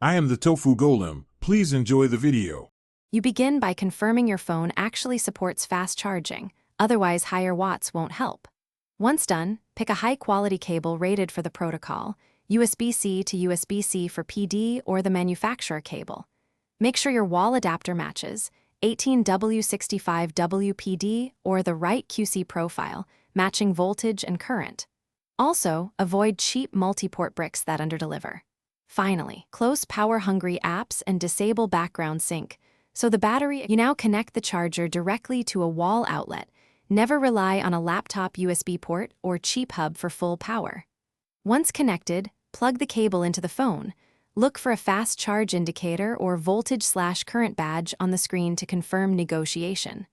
I am the Tofu Golem. Please enjoy the video. You begin by confirming your phone actually supports fast charging, otherwise higher watts won't help. Once done, pick a high-quality cable rated for the protocol, USB-C to USB-C for PD or the manufacturer cable. Make sure your wall adapter matches, 18W65W PD or the right QC profile, matching voltage and current. Also, avoid cheap multi-port bricks that underdeliver. Finally, close power-hungry apps and disable background sync, so the battery. You now connect the charger directly to a wall outlet. Never rely on a laptop USB port or cheap hub for full power. Once connected, plug the cable into the phone. Look for a fast charge indicator or voltage/current badge on the screen to confirm negotiation.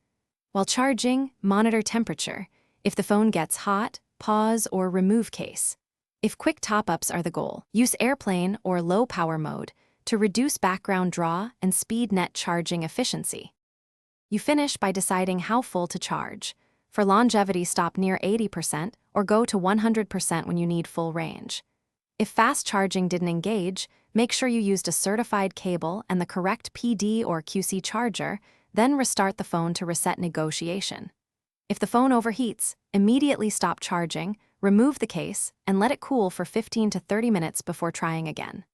While charging, monitor temperature. If the phone gets hot, pause or remove case. If quick top-ups are the goal, use airplane or low power mode to reduce background draw and speed net charging efficiency. You finish by deciding how full to charge. For longevity, stop near 80% or go to 100% when you need full range. If fast charging didn't engage, make sure you used a certified cable and the correct PD or QC charger, then restart the phone to reset negotiation. If the phone overheats, immediately stop charging, remove the case, and let it cool for 15 to 30 minutes before trying again.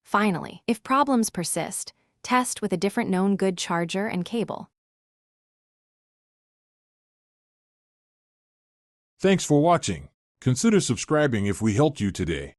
Finally, if problems persist, test with a different known good charger and cable. Thanks for watching. Consider subscribing if we helped you today.